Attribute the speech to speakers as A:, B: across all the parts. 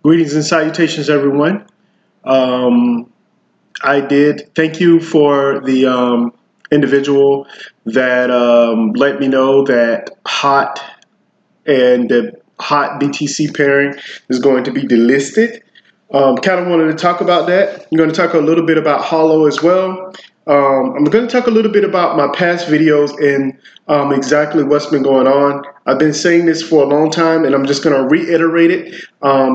A: Greetings and salutations, everyone. I did thank you for the individual that let me know that HOT and the HOT BTC pairing is going to be delisted. Kind of wanted to talk about that. I'm going to talk a little bit about Holo as well. I'm going to talk a little bit about my past videos and exactly what's been going on. I've been saying this for a long time, and I'm just going to reiterate it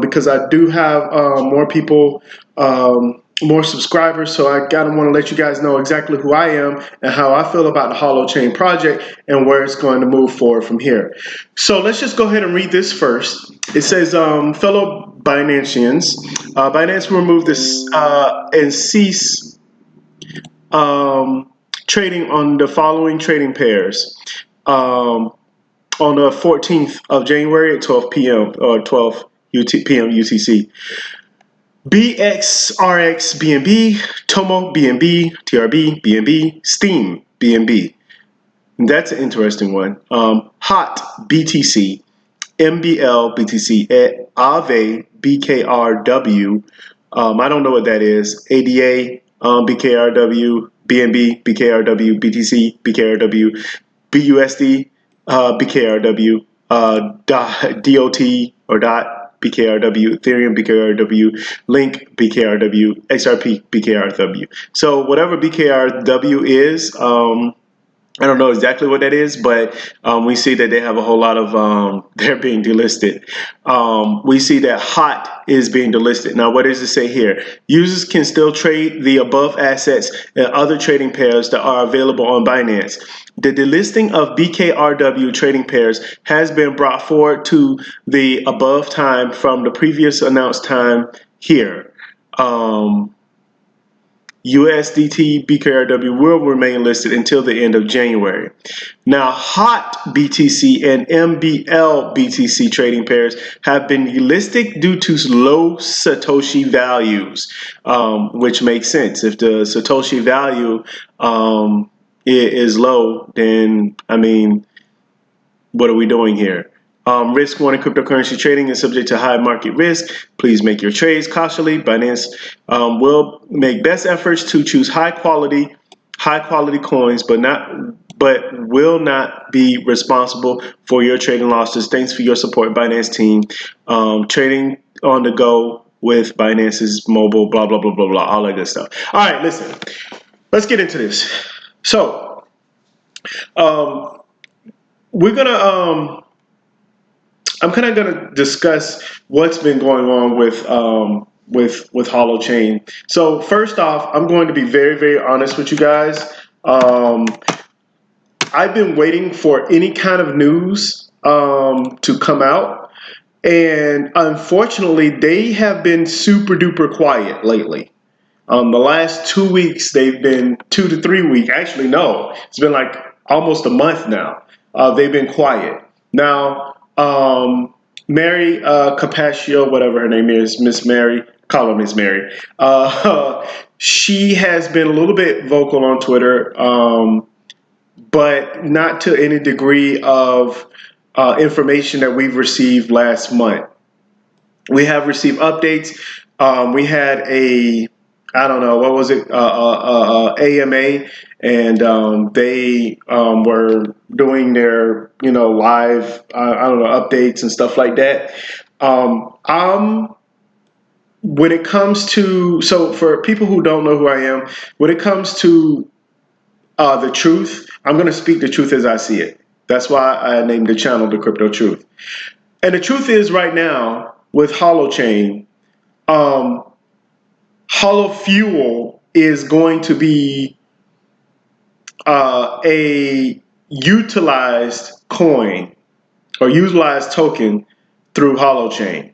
A: because I do have more people, more subscribers. So I want to let you guys know exactly who I am and how I feel about the Holochain project and where it's going to move forward from here. So let's just go ahead and read this first. It says, fellow Binanceans, Binance will remove this and cease trading on the following trading pairs on the 14th of January at 12 p.m. or 12 p.m. UTC. BXRX BNB, Tomo BNB, TRB BNB, Steam BNB. That's an interesting one. HOT BTC, MBL BTC, Aave BKRW. I don't know what that is. ADA BKRW, BNB BKRW, BTC BKRW, BUSD BKRW, DOT or DOT BKRW, Ethereum BKRW, Link BKRW, XRP BKRW. So whatever BKRW is, I don't know exactly what that is, but we see that they have a whole lot of, they're being delisted. We see that HOT is being delisted. Now, what does it say here? Users can still trade the above assets and other trading pairs that are available on Binance. The delisting of BKRW trading pairs has been brought forward to the above time from the previous announced time here. USDT BKRW will remain listed until the end of January. Now, HOT BTC and MBL BTC trading pairs have been delisted due to low Satoshi values, which makes sense. If the Satoshi value is low, then, I mean, what are we doing here? Risk warning: cryptocurrency trading is subject to high market risk. Please make your trades cautiously. Binance will make best efforts to choose high quality coins, but will not be responsible for your trading losses. Thanks for your support, Binance team. Trading on the go with Binance's mobile, blah blah blah blah blah, all that good stuff. All right, listen, let's get into this. So, we're gonna. I'm kind of going to discuss what's been going on with Holochain. So first off, I'm going to be very, very honest with you guys. I've been waiting for any kind of news to come out, and unfortunately, they have been super duper quiet lately. The last 2 weeks, they've been 2 to 3 weeks. Actually, no, it's been like almost a month now. They've been quiet. Now, Mary Capaccio, whatever her name is, Miss Mary, call her Miss Mary. She has been a little bit vocal on Twitter, but not to any degree of information that we've received last month. We have received updates. We had I don't know, what was it, AMA, and they were doing their, live, I don't know, updates and stuff like that. When it comes to, so for people who don't know who I am, when it comes to the truth, I'm going to speak the truth as I see it. That's why I named the channel The Crypto Truth. And the truth is, right now, with Holochain, Holofuel is going to be a utilized coin or utilized token through Holochain.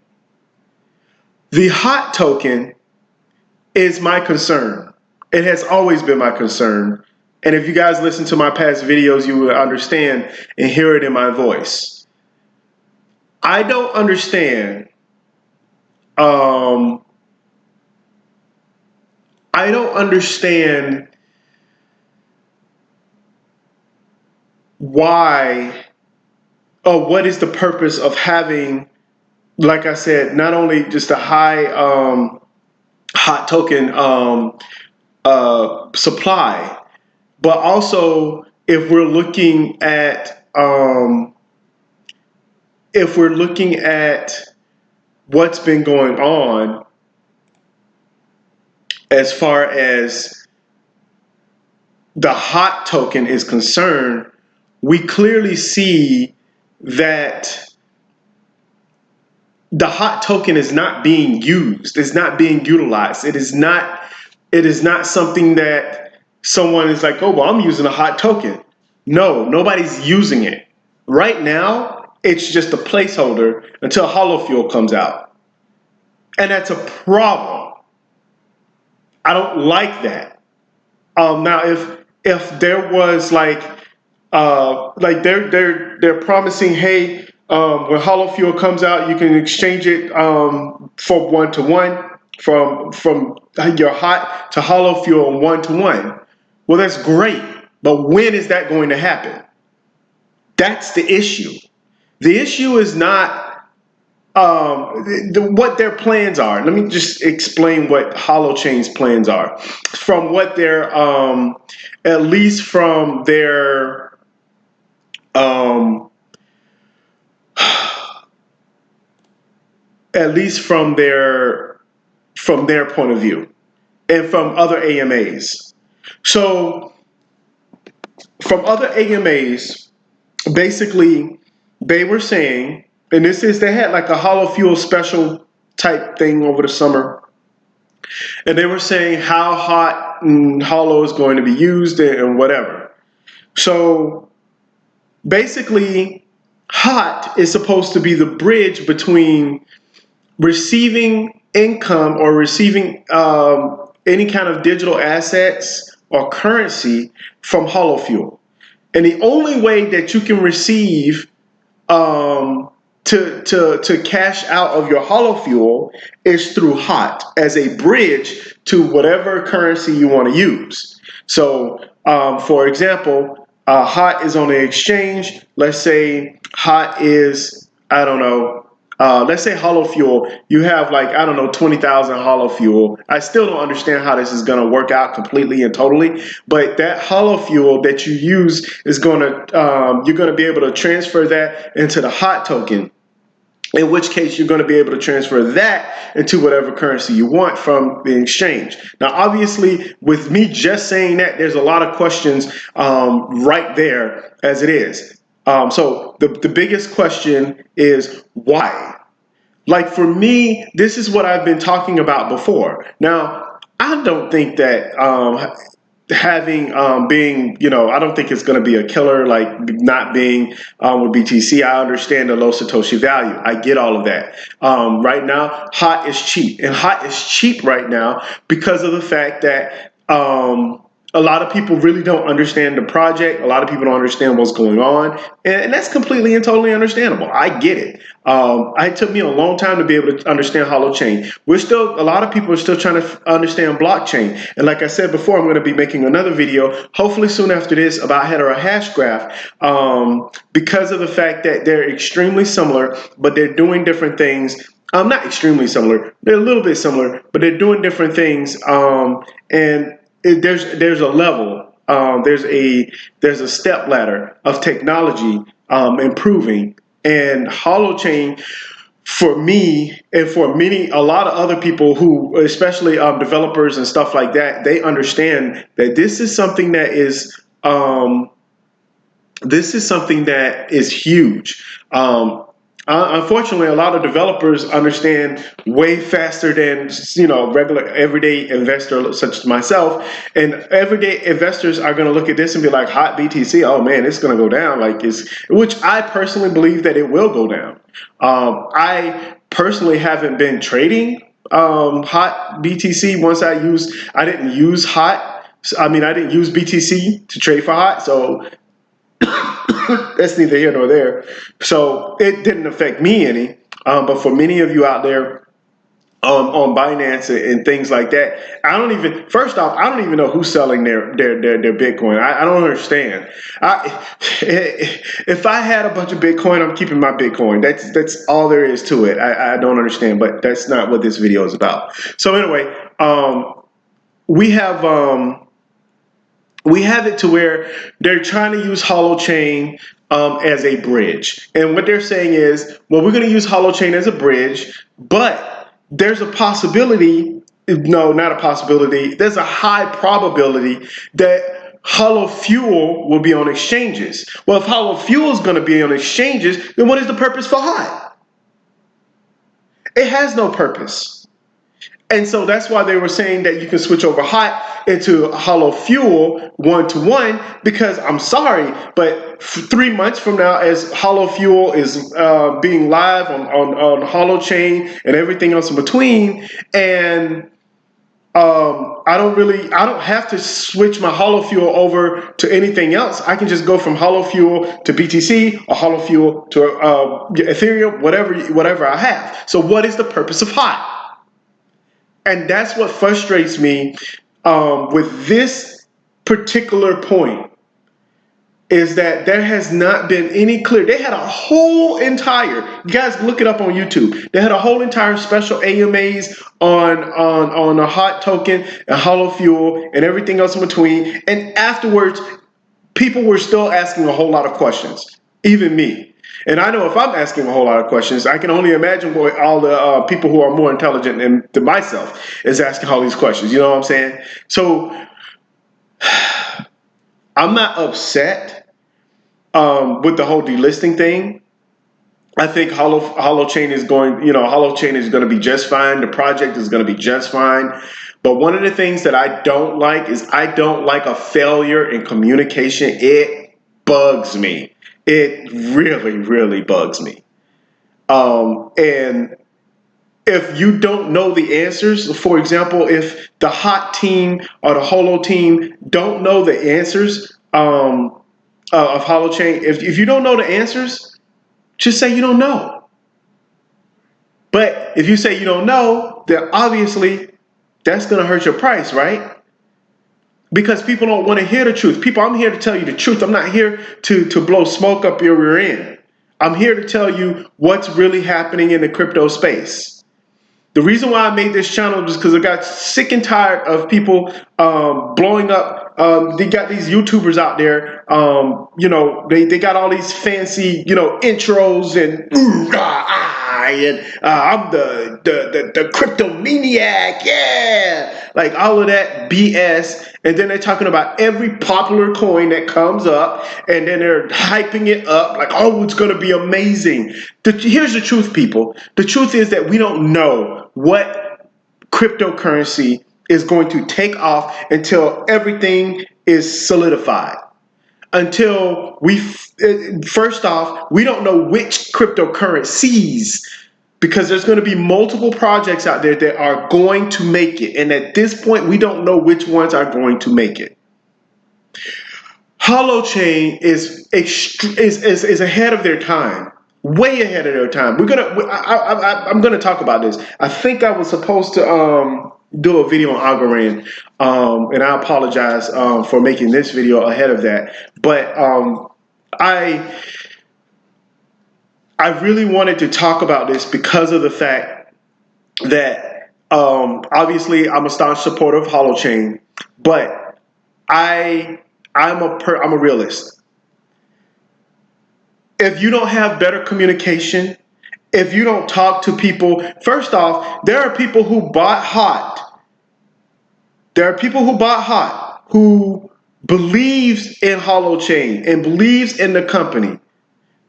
A: The HOT token is my concern. It has always been my concern. And if you guys listen to my past videos, you will understand and hear it in my voice. I don't understand why or what is the purpose of having like I said, not only just a high hot token supply, but also if we're looking at what's been going on as far as the hot token is concerned, we clearly see that the hot token is not being used. It's not being utilized. It is not something that someone is like, oh, well, I'm using a hot token. No, nobody's using it. Right now, it's just a placeholder until Holofuel comes out. And that's a problem. I don't like that. Now, if there was like they're promising, hey, when Holofuel comes out, you can exchange it for 1-to-1 from your hot to Holofuel 1-to-1. Well, that's great, but when is that going to happen? That's the issue. The issue is not what their plans are. Let me just explain what Holochain's plans are. From what they're, at least from their, at least from their point of view, and from other AMAs. So, from other AMAs, basically, they were saying, and they had like a Holofuel special type thing over the summer, and they were saying how hot Holo is going to be used and whatever. So basically, hot is supposed to be the bridge between receiving income or receiving any kind of digital assets or currency from Holofuel. And the only way that you can receive to cash out of your Holofuel is through HOT as a bridge to whatever currency you want to use. So, for example, HOT is on the exchange. Let's say HOT is, I don't know, let's say Holofuel, you have like, I don't know, 20,000 Holofuel. I still don't understand how this is going to work out completely and totally, but that Holofuel that you use is going to, you're going to be able to transfer that into the HOT token, in which case you're going to be able to transfer that into whatever currency you want from the exchange. Now, obviously, with me just saying that, there's a lot of questions right there as it is. So the biggest question is why? Like for me, this is what I've been talking about before. Now, I don't think that being, I don't think it's going to be a killer, like not being with BTC. I understand the low Satoshi value. I get all of that. Right now, HOT is cheap, and HOT is cheap right now because of the fact that a lot of people really don't understand the project. A lot of people don't understand what's going on. And that's completely and totally understandable. I get it. It took me a long time to be able to understand Holochain. A lot of people are still trying to understand blockchain. And like I said before, I'm going to be making another video, hopefully soon after this, about header or hash graph, because of the fact that they're extremely similar, but they're doing different things. Not extremely similar. They're a little bit similar, but they're doing different things. There's a level, there's a step ladder of technology improving, and Holochain, for me and for a lot of other people who, especially developers and stuff like that, they understand that this is something that is huge. Unfortunately, a lot of developers understand way faster than regular everyday investor such as myself. And everyday investors are going to look at this and be like, "Hot BTC, oh man, it's going to go down." Which I personally believe that it will go down. I personally haven't been trading hot BTC once I didn't use hot. I didn't use BTC to trade for hot, so that's neither here nor there. So it didn't affect me any. But for many of you out there, on Binance and things like that. First off, I don't even know who's selling their Bitcoin. I don't understand. If I had a bunch of Bitcoin, I'm keeping my Bitcoin. That's all there is to it. I don't understand, but that's not what this video is about. So anyway, we have it to where they're trying to use Holochain as a bridge. And what they're saying is, well, we're going to use Holochain as a bridge, but there's a possibility, no, not a possibility, there's a high probability that Holofuel will be on exchanges. Well, if Holofuel is going to be on exchanges, then what is the purpose for HOT? It has no purpose. And so that's why they were saying that you can switch over HOT into Holofuel 1-to-1, because I'm sorry, but 3 months from now, as Holofuel is being live on Holochain and everything else in between, and I don't have to switch my Holofuel over to anything else. I can just go from Holofuel to BTC or Holofuel to Ethereum, whatever I have. So what is the purpose of HOT? And that's what frustrates me with this particular point, is that there has not been any clear. They had a whole entire, you guys look it up on YouTube. They had a whole entire special AMAs on a HOT token and Holofuel and everything else in between. And afterwards, people were still asking a whole lot of questions, even me. And I know if I'm asking a whole lot of questions, I can only imagine what all the people who are more intelligent than myself is asking all these questions. You know what I'm saying? So I'm not upset with the whole delisting thing. I think Holochain is Holochain is going to be just fine. The project is going to be just fine. But one of the things that I don't like is I don't like a failure in communication. It bugs me. It really, really bugs me. And if you don't know the answers, for example, if the HOT team or the Holo team don't know the answers of Holochain, if you don't know the answers, just say you don't know. But if you say you don't know, then obviously that's going to hurt your price, right? Because people don't want to hear the truth. I'm here to tell you the truth. I'm not here to blow smoke up your rear end. I'm here to tell you what's really happening in the crypto space. The reason why I made this channel is because I got sick and tired of people blowing up. They got these YouTubers out there, they got all these fancy, intros and ooh, and I'm the crypto maniac, yeah, like all of that BS. And then they're talking about every popular coin that comes up, and then they're hyping it up like, oh, it's going to be amazing. Here's the truth, people. The truth is that we don't know what cryptocurrency is going to take off until everything is solidified. Until first off, we don't know which cryptocurrencies, because there's going to be multiple projects out there that are going to make it. And at this point, we don't know which ones are going to make it. Holochain is ahead of their time, way ahead of their time. I'm gonna talk about this. I think I was supposed to do a video on Algorand, and I apologize for making this video ahead of that. But I really wanted to talk about this because of the fact that obviously I'm a staunch supporter of Holochain, but I'm a realist. If you don't have better communication, if you don't talk to people, first off, there are people who bought HOT. There are people who bought HOT who believes in Holochain and believes in the company.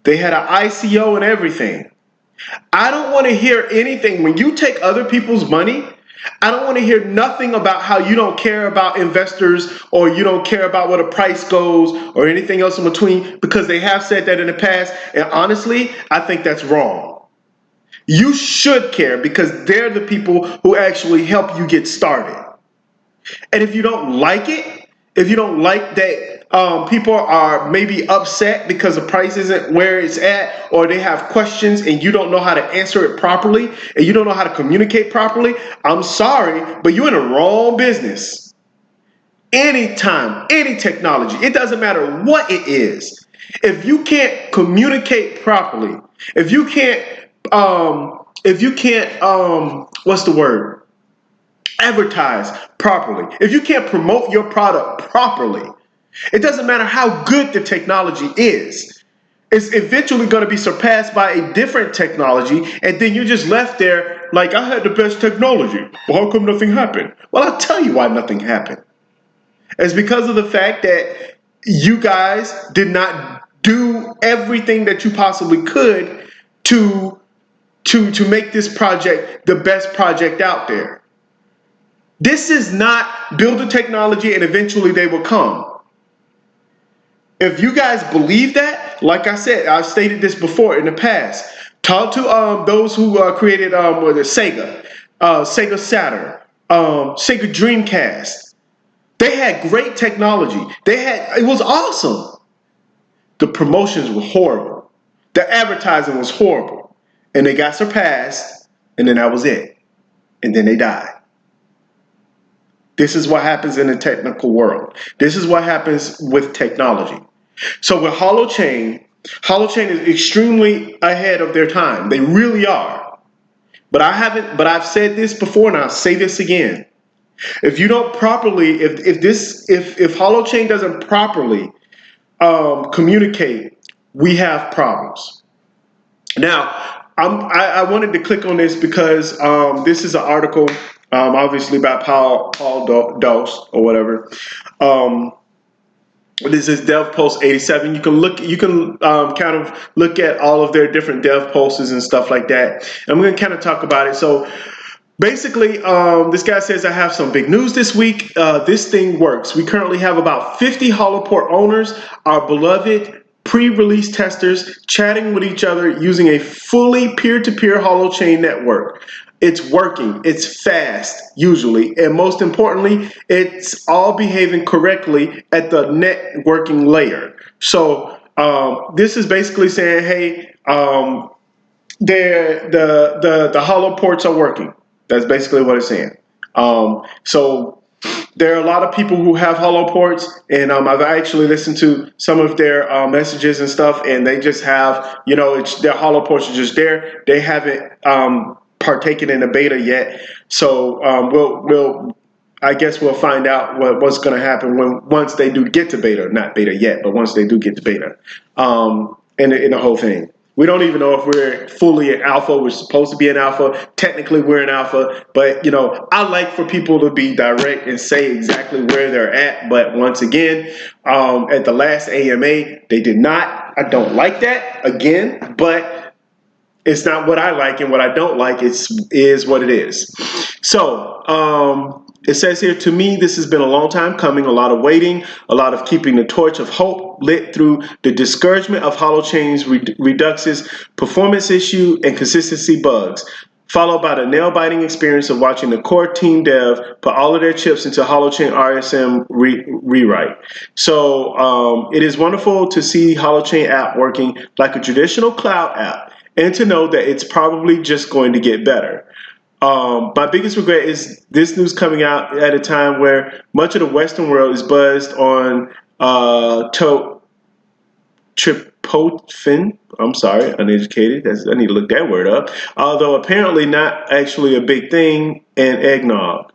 A: They had an ICO and everything. I don't want to hear anything. When you take other people's money, I don't want to hear nothing about how you don't care about investors or you don't care about where the price goes or anything else in between, because they have said that in the past. And honestly, I think that's wrong. You should care, because they're the people who actually help you get started. And if you don't like it, if you don't like that people are maybe upset because the price isn't where it's at, or they have questions and you don't know how to answer it properly and you don't know how to communicate properly, I'm sorry, but you're in the wrong business. Anytime, any technology, it doesn't matter what it is. If you can't communicate properly, if you can't, what's the word? Advertise properly. If you can't promote your product properly, it doesn't matter how good the technology is. It's eventually going to be surpassed by a different technology, and then you're just left there like, I had the best technology. Well, how come nothing happened? Well, I'll tell you why nothing happened. It's because of the fact that you guys did not do everything that you possibly could to make this project the best project out there. This is not build a technology and eventually they will come. If you guys believe that, like I said, I've stated this before in the past. Talk to those who created Sega, Sega Saturn, Sega Dreamcast. They had great technology. It was awesome. The promotions were horrible. The advertising was horrible. And they got surpassed, and then that was it. And then they died. This is what happens in the technical world. This is what happens with technology. So with Holochain is extremely ahead of their time. They really are. But I've said this before and I'll say this again. If you don't properly, if Holochain doesn't properly communicate, we have problems. Now, I wanted to click on this because this is an article, obviously by Paul Dose or whatever. This is Dev Post 87. You can kind of look at all of their different dev posts and stuff like that. And I'm going to kind of talk about it. So basically, this guy says, I have some big news this week. This thing works. We currently have about 50 Holoport owners, our beloved pre-release testers, chatting with each other using a fully peer-to-peer Holochain network. It's working. It's fast, usually. And most importantly, it's all behaving correctly at the networking layer. So this is basically saying, hey, the Holoports are working. That's basically what it's saying. So there are a lot of people who have Holoports, and I've actually listened to some of their messages and stuff, and they just have, their Holoports are just there. They haven't partaken in the beta yet. So I guess we'll find out what's going to happen once they do get to beta. Not beta yet, but once they do get to beta, in the whole thing. We don't even know if we're fully in alpha. We're supposed to be in alpha. Technically, we're in alpha. But, I like for people to be direct and say exactly where they're at. But once again, at the last AMA, they did not. I don't like that, again. But it's not what I like, and what I don't like is what it is. So, it says here, to me, this has been a long time coming, a lot of waiting, a lot of keeping the torch of hope lit through the discouragement of Holochain's Redux's performance issue and consistency bugs, followed by the nail-biting experience of watching the core team dev put all of their chips into Holochain RSM rewrite. So it is wonderful to see Holochain app working like a traditional cloud app, and to know that it's probably just going to get better. My biggest regret is this news coming out at a time where much of the Western world is buzzed on tryptophan. I'm sorry, uneducated. I need to look that word up. Although apparently not actually a big thing, and eggnog.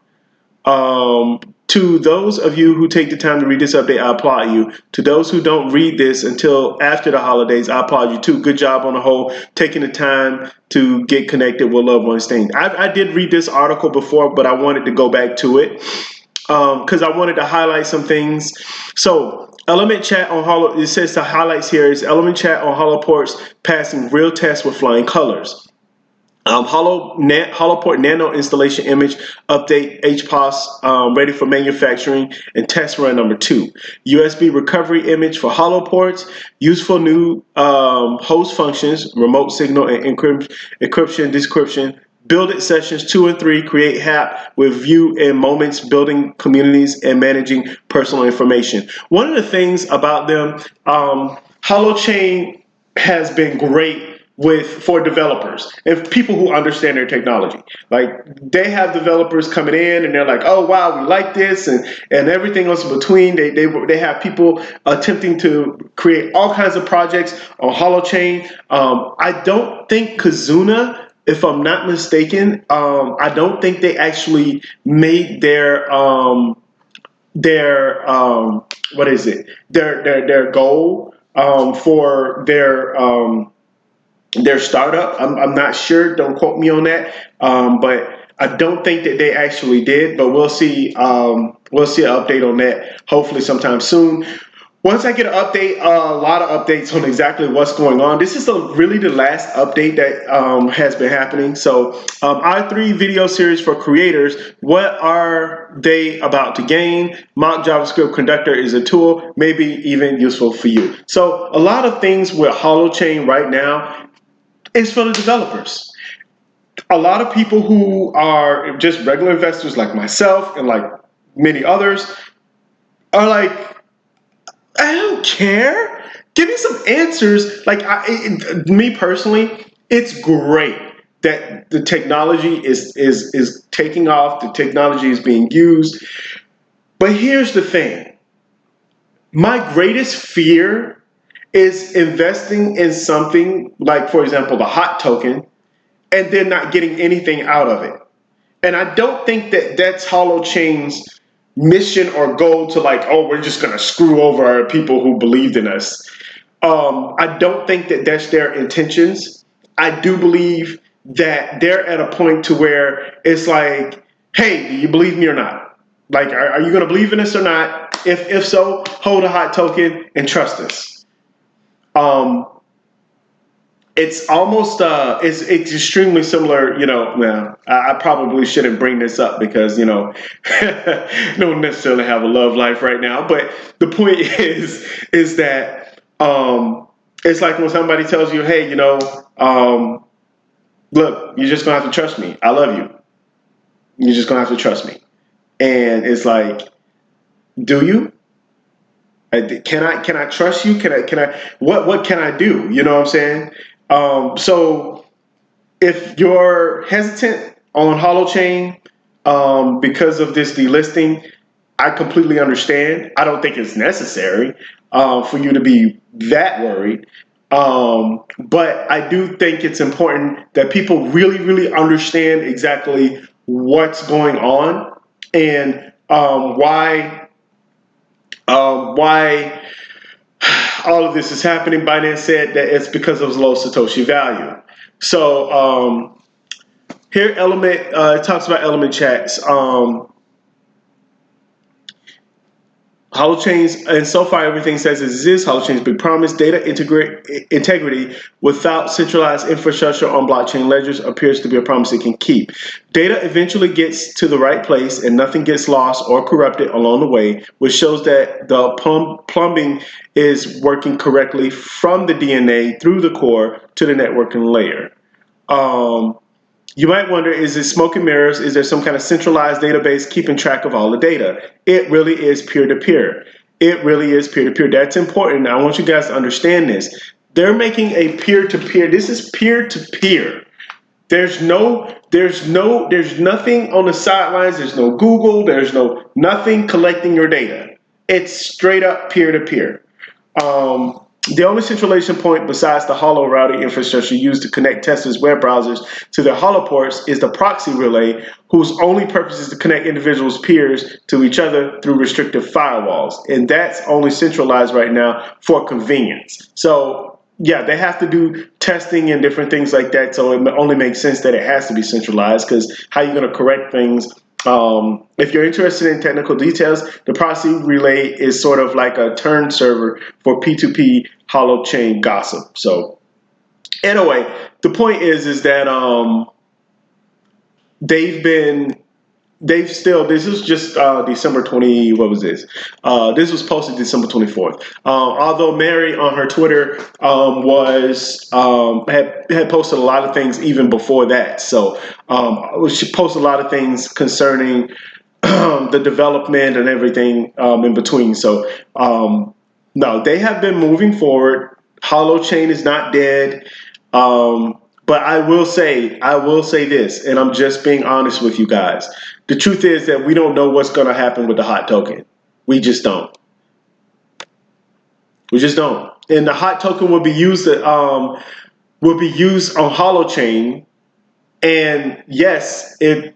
A: To those of you who take the time to read this update, I applaud you. To those who don't read this until after the holidays, I applaud you too. Good job on the whole, taking the time to get connected with loved ones thing. I did read this article before, but I wanted to go back to it because I wanted to highlight some things. So Element Chat on it says the highlights here is Element Chat on Holoports passing real tests with flying colors. Holoport Nano installation image update HPOS ready for manufacturing and test run number 2. USB recovery image for Holoports. Useful new host functions, remote signal and encryption, decryption, Build It Sessions 2 and 3 create HAP with view in moments, building communities, and managing personal information. One of the things about them, Holochain has been great for developers and people who understand their technology. Like, they have developers coming in and they're like, oh wow, we like this, and everything else in between. They have people attempting to create all kinds of projects on Holochain. I don't think Kazuna, if I'm not mistaken, I don't think they actually made their what is it, their goal for their startup. I'm not sure. Don't quote me on that. But I don't think that they actually did. But we'll see. We'll see an update on that hopefully sometime soon. Once I get an update, a lot of updates on exactly what's going on. This is really the last update that has been happening. So our 3 video series for creators, what are they about to gain? Mock JavaScript Conductor is a tool, maybe even useful for you. So a lot of things with Holochain right now is for the developers. A lot of people who are just regular investors like myself and like many others are like, I don't care. Give me some answers. Like, me personally, it's great that the technology is taking off. The technology is being used. But here's the thing. My greatest fear is investing in something like, for example, the HOT token, and then not getting anything out of it. And I don't think that that's Holochain's mission or goal to, like, oh, we're just going to screw over our people who believed in us. I don't think that that's their intentions. I do believe that they're at a point to where it's like, hey, do you believe me or not? Like, are you going to believe in us or not? If so, hold a HOT token and trust us. It's almost, it's extremely similar, you know. Well, I probably shouldn't bring this up because, you know, don't necessarily have a love life right now. But the point is that it's like when somebody tells you, hey, you know, look, you're just going to have to trust me. I love you. You're just going to have to trust me. And it's like, do you? Can I trust you? What can I do? You know what I'm saying? So if you're hesitant on Holochain because of this delisting, I completely understand. I don't think it's necessary for you to be that worried. But I do think it's important that people really, really understand exactly what's going on and why all of this is happening. Binance said that it's because of low Satoshi value. So here, Element talks about Element chats. Holochains, and so far everything says it is Holochain's big promise. Data integrity without centralized infrastructure on blockchain ledgers appears to be a promise it can keep. Data eventually gets to the right place and nothing gets lost or corrupted along the way, which shows that the plumbing is working correctly from the DNA through the core to the networking layer. You might wonder, is it smoke and mirrors? Is there some kind of centralized database keeping track of all the data? It really is peer-to-peer. It really is peer-to-peer. That's important. I want you guys to understand this. They're making a peer-to-peer. This is peer-to-peer. There's nothing on the sidelines. There's no Google. There's nothing collecting your data. It's straight up peer-to-peer. The only centralization point besides the Holo routing infrastructure used to connect testers' web browsers to their Holo ports is the proxy relay, whose only purpose is to connect individuals' peers to each other through restrictive firewalls. And that's only centralized right now for convenience. So yeah, they have to do testing and different things like that. So it only makes sense that it has to be centralized, because how are you going to correct things? If you're interested in technical details, the proxy relay is sort of like a turn server for P2P Holochain gossip. So anyway, the point is that this was just December 20, what was this? This was posted December 24th. Although Mary on her Twitter had posted a lot of things even before that. So She posts a lot of things concerning the development and everything in between. So no, they have been moving forward. Holochain is not dead. But I will say this, and I'm just being honest with you guys. The truth is that we don't know what's going to happen with the hot token. We just don't. We just don't. And the hot token will be used on Holochain. And yes, it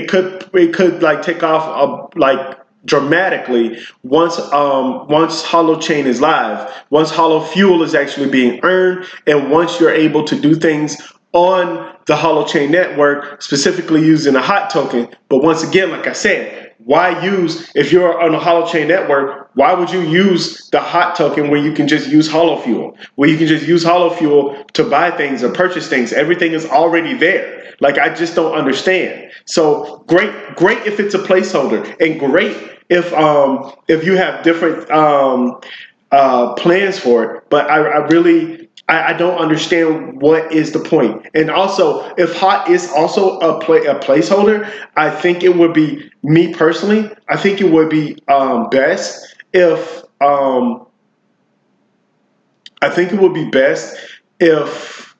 A: could like take off like dramatically once Holochain is live, once Holofuel is actually being earned, and once you're able to do things on the Holochain network, specifically using a hot token. But once again, like I said, why use, if you're on a Holochain network, why would you use the hot token where you can just use Holofuel, where you can just use Holofuel to buy things or purchase things? Everything is already there. Like, I just don't understand. So great if it's a placeholder, and great if you have different plans for it. But I don't understand what is the point. And also, if hot is also a placeholder, I think it would be, me personally, I think it would be best if I think it would be best if,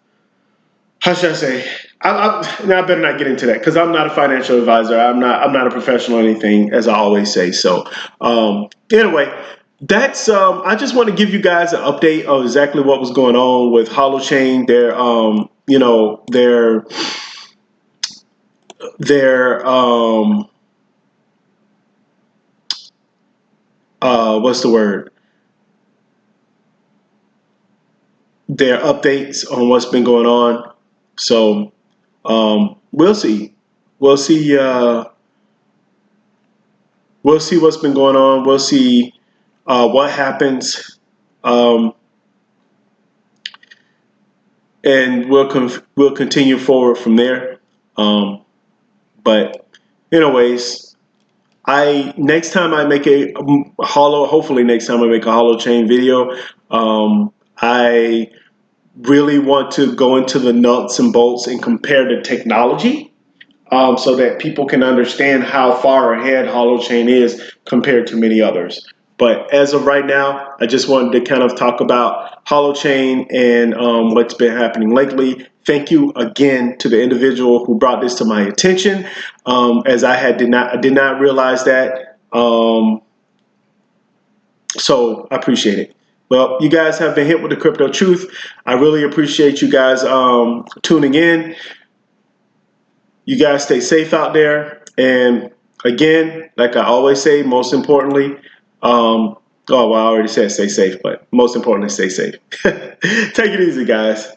A: how should I say? Now I better not get into that because I'm not a financial advisor. I'm not a professional or anything, as I always say. So anyway, that's I just want to give you guys an update of exactly what was going on with Holochain. Their what's the word? Their updates on what's been going on. So we'll see. We'll see. We'll see what's been going on. We'll see what happens, and we'll continue forward from there. But anyways, next time I make a hopefully next time I make a Holochain video, I really want to go into the nuts and bolts and compare the technology, so that people can understand how far ahead Holochain is compared to many others. But as of right now, I just wanted to kind of talk about Holochain and what's been happening lately. Thank you again to the individual who brought this to my attention, as I did not realize that. So I appreciate it. Well, you guys have been hit with the crypto truth. I really appreciate you guys tuning in. You guys stay safe out there. And again, like I always say, most importantly, oh, well, I already said stay safe, but most importantly, stay safe. Take it easy, guys.